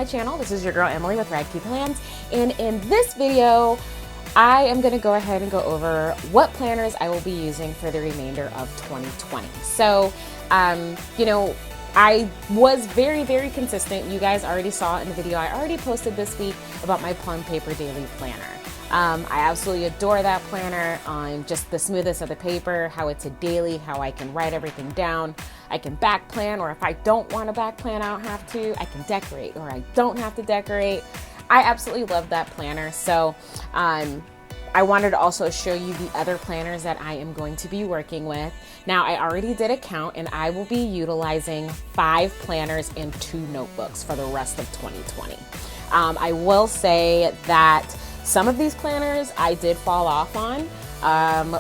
my channel. This is your girl Emily with Radkey Plans, and in this video I am going to go ahead and go over what planners I will be using for the remainder of 2020. So you know, I was very consistent. You guys already saw in the video I already posted this week about my Plum Paper Daily Planner. I absolutely adore that planner. Just the smoothest of the paper, how it's a daily, how I can write everything down. I can back plan, or if I don't want to back plan, I don't have to. I can decorate, or I don't have to decorate. I absolutely love that planner. So I wanted to also show you the other planners that I am going to be working with. Now, I already did a count, and I will be utilizing 5 planners and 2 notebooks for the rest of 2020. I will say that some of these planners I did fall off on,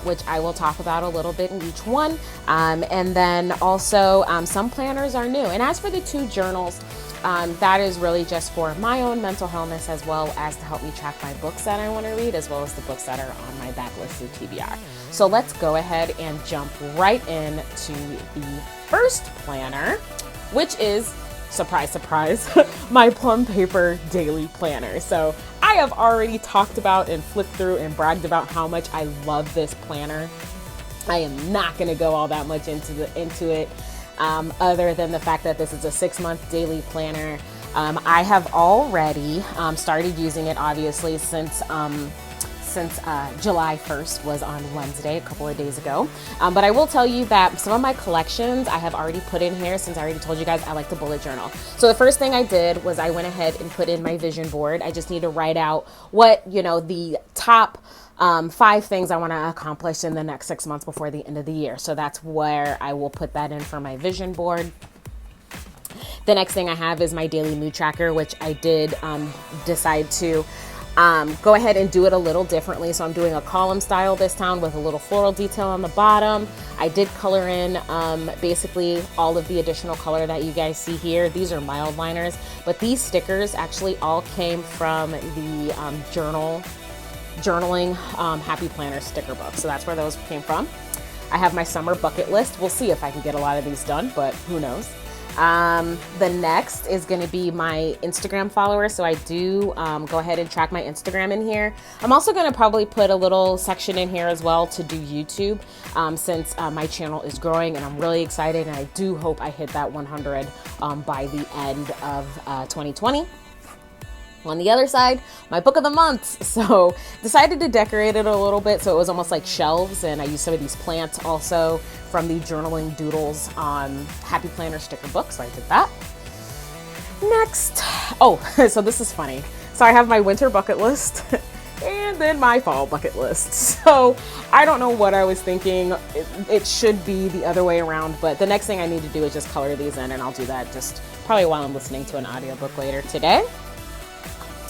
which I will talk about a little bit in each one. And then also some planners are new. And as for the 2 journals, that is really just for my own mental wellness, as well as to help me track my books that I want to read, as well as the books that are on my backlist through TBR. So let's go ahead and jump right into the first planner, which is, surprise, surprise, my Plum Paper Daily Planner. So I have already talked about and flipped through and bragged about how much I love this planner. I am not going to go all that much into it. Other than the fact that this is a 6-month daily planner. I have already started using it, obviously, since July 1st was on Wednesday, a couple of days ago. But I will tell you that some of my collections I have already put in here, since I already told you guys I like to bullet journal. So the first thing I did was I went ahead and put in my vision board. I just need to write out what, you know, the top 5 things I want to accomplish in the next 6 months before the end of the year. So that's where I will put that in for my vision board. The next thing I have is my daily mood tracker, which I did decide to go ahead and do it a little differently. So I'm doing a column style this time with a little floral detail on the bottom. I did color in basically all of the additional color that you guys see here. These are mild liners, but these stickers actually all came from the journaling Happy Planner sticker book. So that's where those came from. I have my summer bucket list. We'll see if I can get a lot of these done, but who knows. The next is going to be my Instagram followers. So I do go ahead and track my Instagram in here. I'm also going to probably put a little section in here as well to do YouTube, since my channel is growing and I'm really excited, and I do hope I hit that 100 by the end of 2020. On the other side, my book of the month. So decided to decorate it a little bit so it was almost like shelves, and I used some of these plants also from the Journaling Doodles Happy Planner sticker book, so I did that. Next, so this is funny. So I have my winter bucket list and then my fall bucket list. So I don't know what I was thinking. It should be the other way around, but the next thing I need to do is just color these in, and I'll do that just probably while I'm listening to an audiobook later today.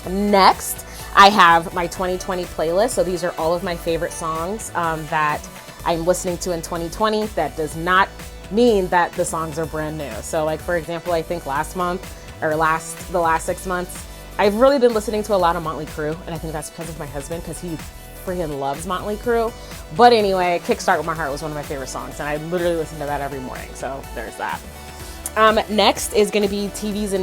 Next, I have my 2020 playlist. So these are all of my favorite songs that I'm listening to in 2020. That does not mean that the songs are brand new. So like, for example, I think last month or the last 6 months, I've really been listening to a lot of Motley Crue, and I think that's because of my husband, because he freaking loves Motley Crue. But anyway, Kickstart With My Heart was one of my favorite songs, and I literally listen to that every morning. So there's that. Next is going to be TV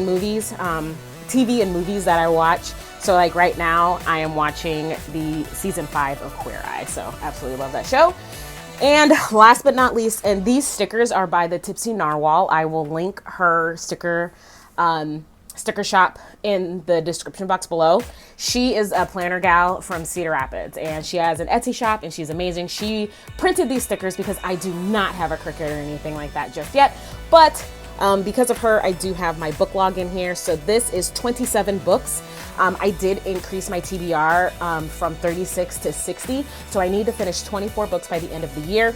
and movies that I watch. So like right now I am watching the season 5 of Queer Eye. So absolutely love that show. And last but not least, and these stickers are by the Tipsy Narwhal. I will link her sticker shop in the description box below. She is a planner gal from Cedar Rapids, and she has an Etsy shop, and she's amazing. She printed these stickers because I do not have a Cricut or anything like that just yet, but because of her, I do have my book log in here. So this is 27 books. I did increase my TBR from 36 to 60. So I need to finish 24 books by the end of the year.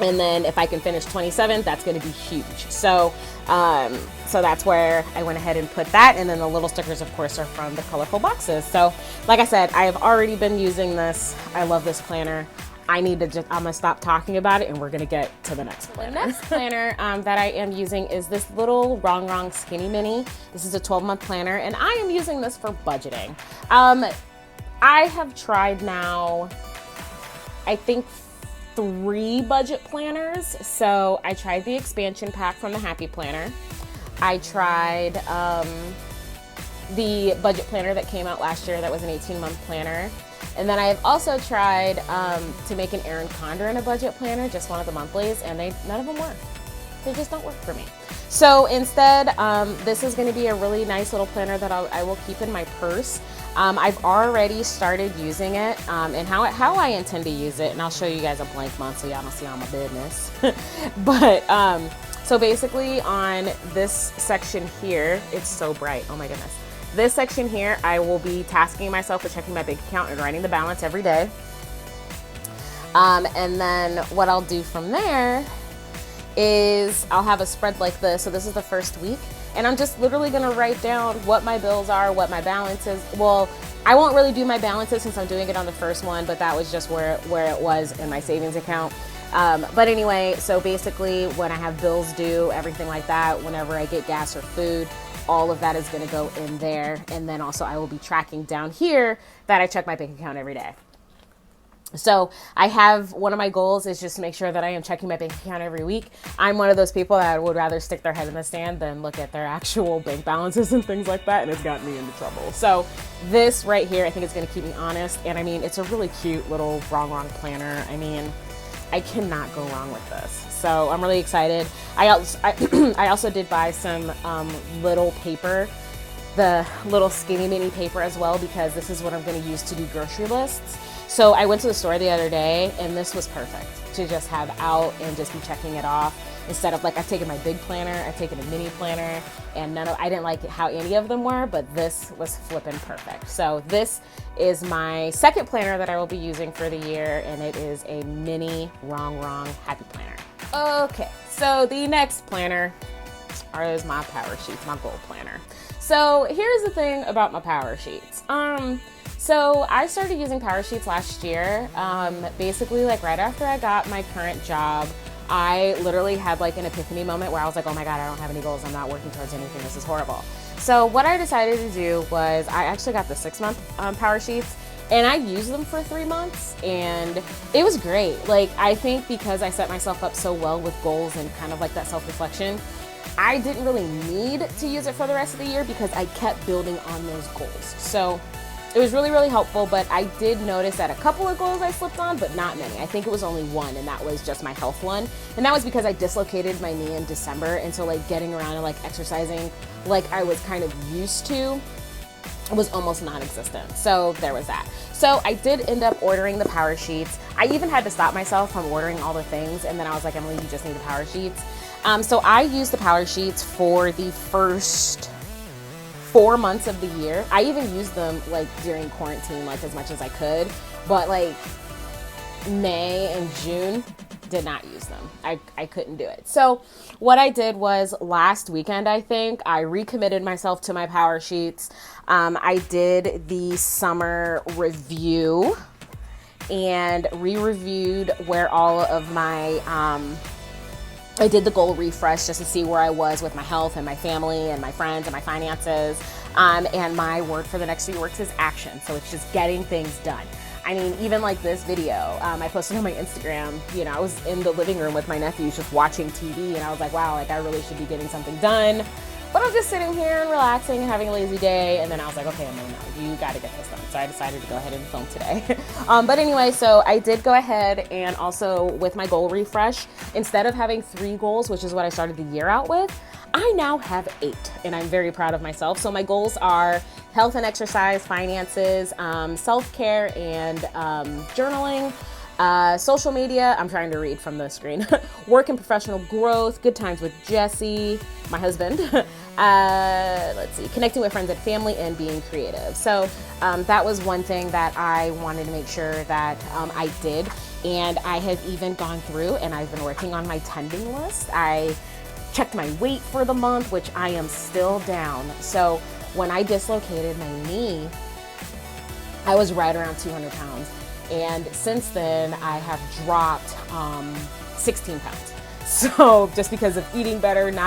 And then if I can finish 27, that's going to be huge. So that's where I went ahead and put that. And then the little stickers, of course, are from the colorful boxes. So like I said, I have already been using this. I love this planner. I'm gonna stop talking about it, and we're gonna get to the next planner. The next planner that I am using is this little Wrong Skinny Mini. This is a 12-month planner, and I am using this for budgeting. I have tried now, I think, 3 budget planners. So I tried the expansion pack from the Happy Planner. I tried the budget planner that came out last year that was an 18-month planner. And then I've also tried to make an Erin Condren a budget planner, just one of the monthlies, and none of them work. They just don't work for me. So instead, this is going to be a really nice little planner that I will keep in my purse. I've already started using it, and how I intend to use it, and I'll show you guys a blank month so y'all don't see all my business. But so basically on this section here, it's so bright, oh my goodness. This section here, I will be tasking myself with checking my bank account and writing the balance every day. And then what I'll do from there is I'll have a spread like this. So this is the first week, and I'm just literally gonna write down what my bills are, what my balance is. Well, I won't really do my balances since I'm doing it on the first one, but that was just where it was in my savings account. But anyway, so basically when I have bills due, everything like that, whenever I get gas or food, all of that is gonna go in there. And then also I will be tracking down here that I check my bank account every day. So I have, one of my goals is just to make sure that I am checking my bank account every week. I'm one of those people that would rather stick their head in the sand than look at their actual bank balances and things like that, and it's gotten me into trouble. So this right here, I think it's gonna keep me honest, and I mean, it's a really cute little wrong planner. I mean, I cannot go wrong with this. So I'm really excited. I also did buy some little paper, the little skinny mini paper as well, because this is what I'm gonna use to do grocery lists. So I went to the store the other day, and this was perfect to just have out and just be checking it off. Instead of, like, I've taken my big planner, I've taken a mini planner, and I didn't like how any of them were, but this was flipping perfect. So this is my second planner that I will be using for the year, and it is a mini wrong happy planner. Okay, so the next planner is my power sheets, my goal planner. So here's the thing about my power sheets. So I started using power sheets last year. Basically, like right after I got my current job, I literally had like an epiphany moment where I was like, oh my God, I don't have any goals. I'm not working towards anything. This is horrible. So what I decided to do was I actually got the 6-month power sheets, and I used them for 3 months, and it was great. Like, I think because I set myself up so well with goals and kind of like that self-reflection, I didn't really need to use it for the rest of the year because I kept building on those goals. So it was really helpful, but I did notice that a couple of goals I slipped on, but not many. I think it was only one, and that was just my health one. And that was because I dislocated my knee in December, and so like getting around and like exercising like I was kind of used to was almost non-existent. So there was that. So I did end up ordering the power sheets. I even had to stop myself from ordering all the things, and then I was like, Emily, you just need the power sheets. So I used the power sheets for the first 4 months of the year. I even used them like during quarantine, like as much as I could, but like May and June did not use them. I couldn't do it. So what I did was last weekend, I think I recommitted myself to my power sheets. I did the summer review and re-reviewed where all of my, I did the goal refresh just to see where I was with my health and my family and my friends and my finances. And my word for the next 3 weeks is action. So it's just getting things done. I mean, even like this video, I posted on my Instagram, you know, I was in the living room with my nephews just watching TV, and I was like, wow, like I really should be getting something done. But I'm just sitting here and relaxing and having a lazy day. And then I was like, okay, Emily, no, you got to get this done. So I decided to go ahead and film today. But anyway, so I did go ahead and also with my goal refresh, instead of having 3 goals, which is what I started the year out with, I now have 8, and I'm very proud of myself. So my goals are health and exercise, finances, self-care, and journaling. Social media, I'm trying to read from the screen. Work and professional growth, good times with Jesse, my husband. Let's see, connecting with friends and family, and being creative. So that was one thing that I wanted to make sure that I did. And I have even gone through and I've been working on my tending list. I checked my weight for the month, which I am still down. So when I dislocated my knee, I was right around 200 pounds. And since then, I have dropped 16 pounds. So just because of eating better, and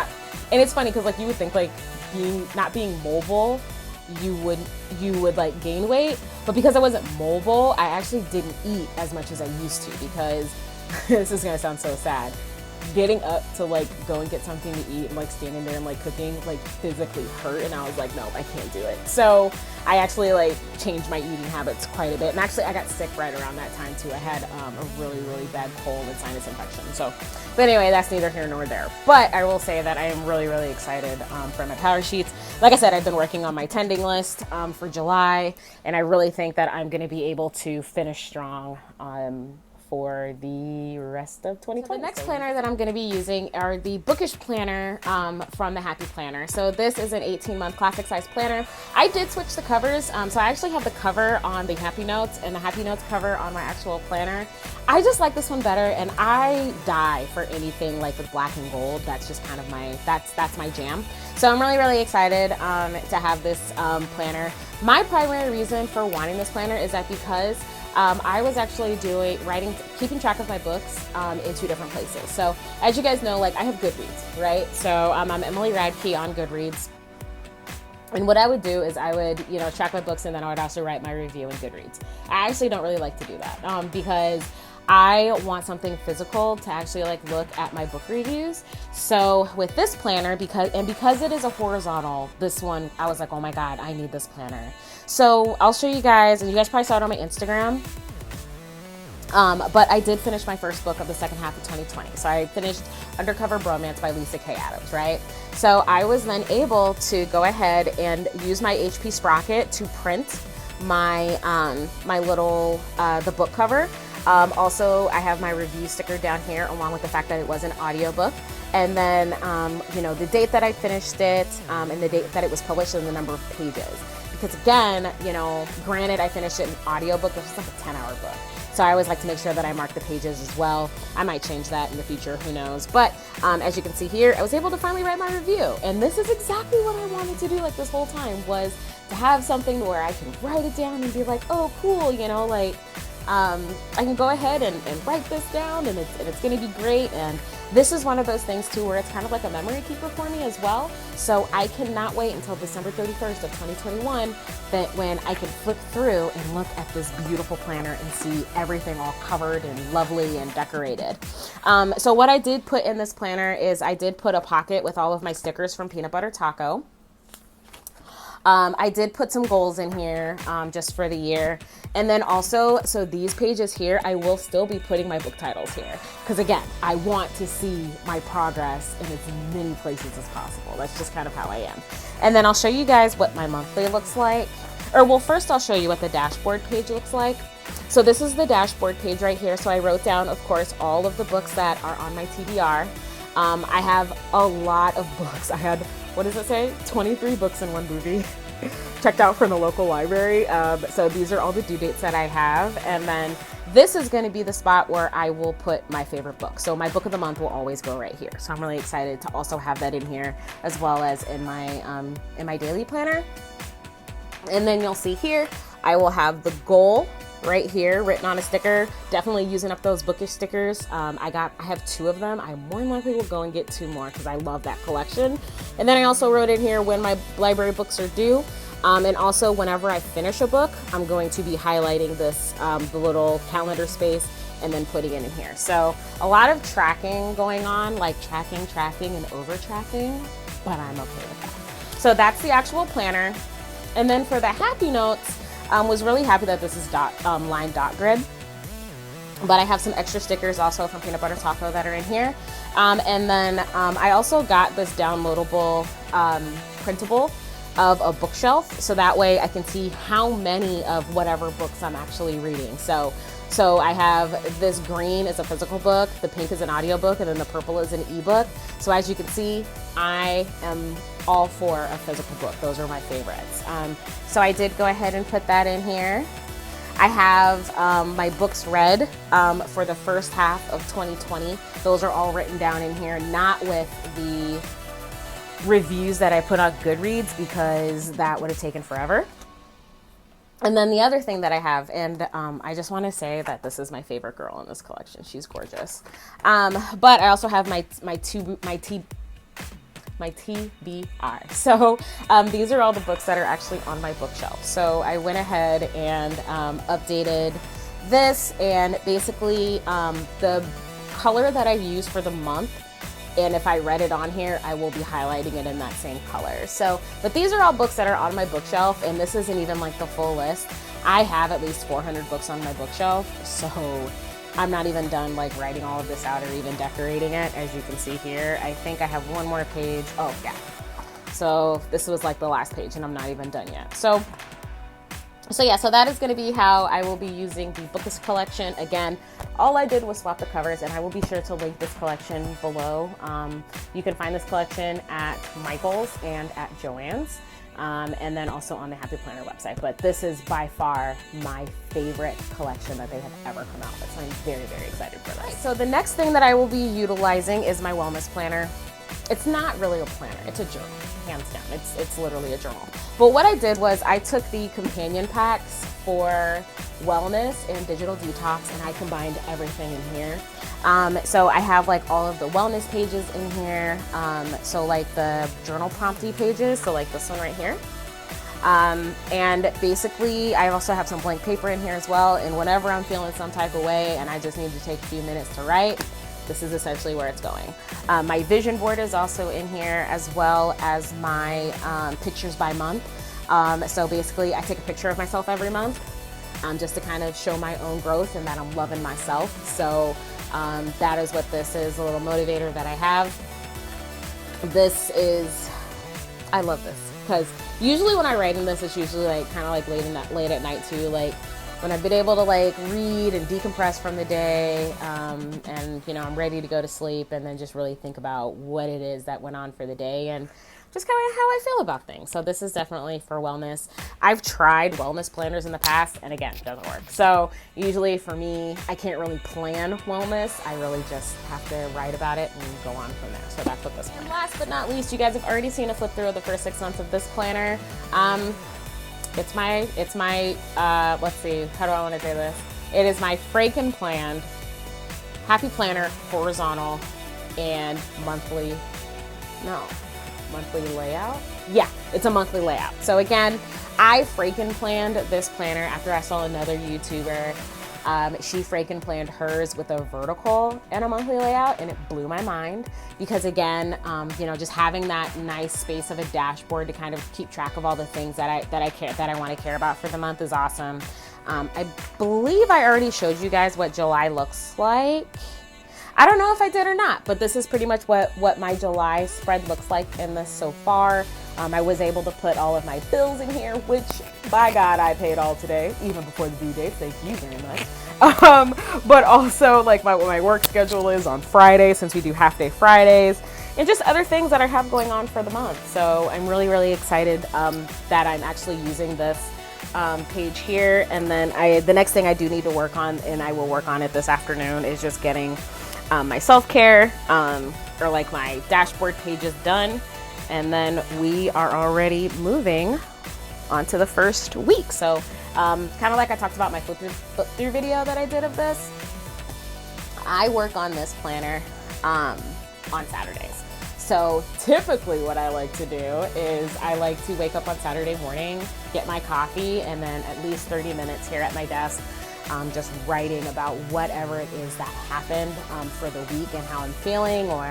it's funny because like you would think like not being mobile, you would like gain weight, but because I wasn't mobile, I actually didn't eat as much as I used to because this is gonna sound so sad. getting up to like go and get something to eat and like standing there and like cooking like physically hurt, and I was like, no, I can't do it. So I actually like changed my eating habits quite a bit, and actually I got sick right around that time too. I had a really bad cold and sinus infection. So, but anyway, that's neither here nor there. But I will say that I am really excited for my powder sheets. Like I said, I've been working on my tending list for July, and I really think that I'm going to be able to finish strong for the rest of 2020. So the next planner that I'm going to be using are the Bookish planner from the Happy Planner. So this is an 18-month classic size planner. I did switch the covers, so I actually have the cover on the Happy Notes and the Happy Notes cover on my actual planner. I just like this one better, and I die for anything like with black and gold. That's just kind of that's my jam. So I'm really excited to have this planner. My primary reason for wanting this planner is that because I was actually keeping track of my books in 2 different places. So as you guys know, like I have Goodreads, right? So I'm Emily Radke on Goodreads. And what I would do is I would, track my books, and then I would also write my review in Goodreads. I actually don't really like to do that because I want something physical to actually like look at my book reviews. So with this planner, because it is a horizontal, this one, I was like, oh my God, I need this planner. So I'll show you guys, and you guys probably saw it on my Instagram. But I did finish my first book of the second half of 2020. So I finished Undercover Bromance by Lisa K. Adams, right? So I was then able to go ahead and use my HP Sprocket to print my my little the book cover. Also, I have my review sticker down here, along with the fact that it was an audiobook. And then, the date that I finished it, and the date that it was published, and the number of pages. Because again, granted, I finished it in audiobook, which is like a 10-hour book. So I always like to make sure that I mark the pages as well. I might change that in the future, who knows. But as you can see here, I was able to finally write my review. And this is exactly what I wanted to do like this whole time, was to have something where I can write it down and be like, oh, cool, I can go ahead and write this down, and it's going to be great. And this is one of those things too where it's kind of like a memory keeper for me as well. So I cannot wait until December 31st of 2021 when I can flip through and look at this beautiful planner and see everything all covered and lovely and decorated. So what I did put in this planner is I did put a pocket with all of my stickers from Peanut Butter Taco. I did put some goals in here just for the year. And then also, so these pages here, I will still be putting my book titles here. Because again, I want to see my progress in as many places as possible. That's just kind of how I am. And then I'll show you guys what my monthly looks like. First I'll show you what the dashboard page looks like. So this is the dashboard page right here. So I wrote down, of course, all of the books that are on my TBR. I have a lot of books. I had, what does it say? 23 books in one movie. Checked out from the local library. So these are all the due dates that I have. And then this is going to be the spot where I will put my favorite book. So my book of the month will always go right here. So I'm really excited to also have that in here, as well as in my daily planner. And then you'll see here, I will have the goal right here written on a sticker. Definitely using up those Bookish stickers. I have 2 of them. I more than likely will go and get 2 more because I love that collection. And then I also wrote in here when my library books are due. And also whenever I finish a book, I'm going to be highlighting this, the little calendar space, and then putting it in here. So a lot of tracking going on, like tracking, and over tracking, but I'm okay with that. So that's the actual planner. And then for the Happy Notes, was really happy that this is lined dot grid. But I have some extra stickers also from Peanut Butter Taco that are in here. And then I also got this downloadable printable of a bookshelf, so that way I can see how many of whatever books I'm actually reading. So I have this green is a physical book, the pink is an audiobook, and then the purple is an ebook. So as you can see, I am all for a physical book. Those are my favorites. So I did go ahead and put that in here. I have my books read for the first half of 2020. Those are all written down in here, not with the reviews that I put on Goodreads, because that would have taken forever. And then the other thing that I have, and I just want to say that this is my favorite girl in this collection. She's gorgeous. But I also have my TBR. So these are all the books that are actually on my bookshelf. So I went ahead and updated this, and basically the color that I use for the month. And if I read it on here, I will be highlighting it in that same color. So, but these are all books that are on my bookshelf, and this isn't even like the full list. I have at least 400 books on my bookshelf, so I'm not even done like writing all of this out or even decorating it. As you can see here, I think I have one more page. Oh yeah. So this was like the last page and I'm not even done yet. So yeah, so that is going to be how I will be using the Bookish collection. Again, all I did was swap the covers, and I will be sure to link this collection below. You can find this collection at Michael's and at Joann's, and then also on the Happy Planner website. But this is by far my favorite collection that they have ever come out with, so I'm very, very excited for this. So the next thing that I will be utilizing is my wellness planner. It's not really a planner, it's a journal, hands down. It's literally a journal. But what I did was I took the companion packs for wellness and digital detox, and I combined everything in here. So I have like all of the wellness pages in here. So like the journal prompty pages, so like this one right here. And basically I also have some blank paper in here as well. And whenever I'm feeling some type of way and I just need to take a few minutes to write, this is essentially where it's going. My vision board is also in here, as well as my pictures by month. So basically I take a picture of myself every month just to kind of show my own growth and that I'm loving myself. So that is what this is, a little motivator that I have. I love this because usually when I write in this, it's usually like kind of like late at night too, like when I've been able to like read and decompress from the day, and you know, I'm ready to go to sleep and then just really think about what it is that went on for the day and just kind of how I feel about things. So this is definitely for wellness. I've tried wellness planners in the past, and again, it doesn't work. So usually for me, I can't really plan wellness. I really just have to write about it and go on from there. So that's what this planner. And last but not least, you guys have already seen a flip through of the first 6 months of this planner. It's my, let's see, how do I want to say this? It is my Franken planned Happy Planner horizontal and monthly layout. Yeah, it's a monthly layout. So again, I Franken planned this planner after I saw another YouTuber. She Franken planned hers with a vertical and a monthly layout, and it blew my mind because again, you know, just having that nice space of a dashboard to kind of keep track of all the things that I want to care about for the month is awesome. I believe I already showed you guys what July looks like. I don't know if I did or not, but this is pretty much what my July spread looks like in this so far. I was able to put all of my bills in here, which by God, I paid all today, even before the due date. Thank you very much. But also like what my work schedule is on Friday, since we do half day Fridays, and just other things that I have going on for the month. So I'm really, really excited that I'm actually using this page here. And then the next thing I do need to work on, and I will work on it this afternoon, is just getting my self-care or like my dashboard pages done. And then we are already moving on to the first week. So kind of like I talked about my flip through video that I did of this, I work on this planner on Saturdays. So typically what I like to do is I like to wake up on Saturday morning, get my coffee, and then at least 30 minutes here at my desk just writing about whatever it is that happened for the week and how I'm feeling, or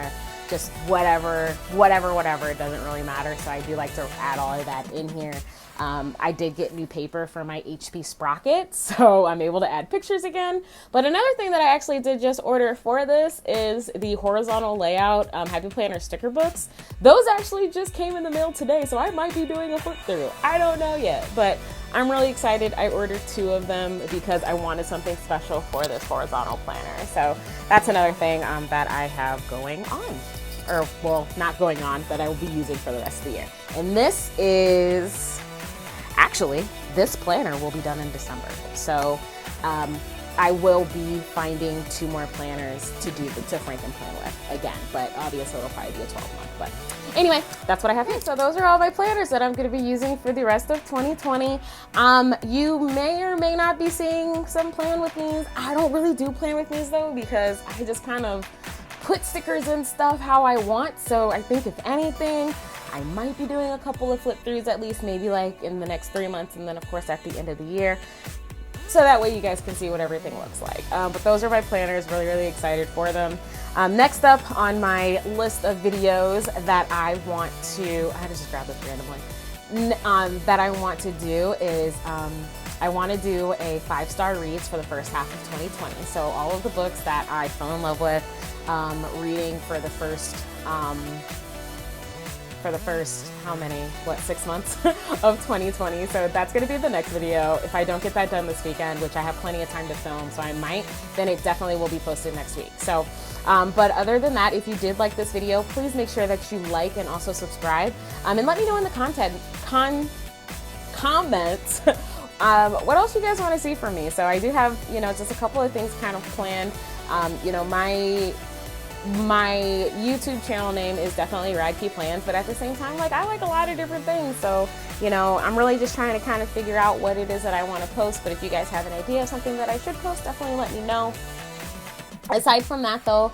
just whatever, it doesn't really matter. So I do like to add all of that in here. I did get new paper for my HP Sprocket, so I'm able to add pictures again. But another thing that I actually did just order for this is the horizontal layout Happy Planner sticker books. Those actually just came in the mail today, so I might be doing a flip through. I don't know yet, but I'm really excited. I ordered 2 of them because I wanted something special for this horizontal planner. So that's another thing that I have going on. Or, well, not going on, that I will be using for the rest of the year. And this is, actually, this planner will be done in December. So I will be finding 2 more planners to Franken plan with again, but obviously it'll probably be a 12-month. But anyway, that's what I have here. So those are all my planners that I'm going to be using for the rest of 2020. You may or may not be seeing some plan with me's. I don't really do plan with me's though, because I just kind of put stickers and stuff how I want. So I think if anything, I might be doing a couple of flip throughs at least, maybe like in the next 3 months, and then of course at the end of the year. so that way you guys can see what everything looks like. But those are my planners, really, really excited for them. Next up on my list of videos that I want to, I had to just grab this randomly, that I want to do is I want to do a 5-star reads for the first half of 2020. So all of the books that I fell in love with reading for the first, how many, 6 months of 2020. So that's going to be the next video. If I don't get that done this weekend, which I have plenty of time to film, so I might, then it definitely will be posted next week. So, but other than that, if you did like this video, please make sure that you like and also subscribe. And let me know in the comments what else you guys want to see from me. So I do have, just a couple of things kind of planned. My YouTube channel name is definitely Radkey Plans, but at the same time, I like a lot of different things. So, I'm really just trying to kind of figure out what it is that I want to post. But if you guys have an idea of something that I should post, definitely let me know. Aside from that though,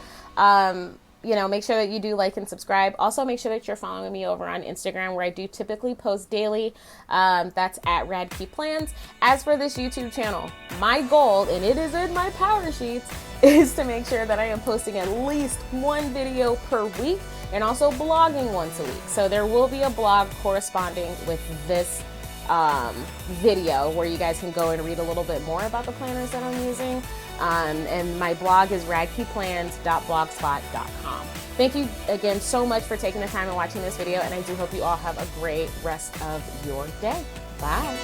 make sure that you do like and subscribe. Also, make sure that you're following me over on Instagram, where I do typically post daily. That's at Radkey Plans. As for this YouTube channel, my goal, and it is in my power sheets, is to make sure that I am posting at least one video per week and also blogging once a week. So there will be a blog corresponding with this video where you guys can go and read a little bit more about the planners that I'm using. And my blog is radkeyplans.blogspot.com. Thank you again so much for taking the time and watching this video, and I do hope you all have a great rest of your day. Bye.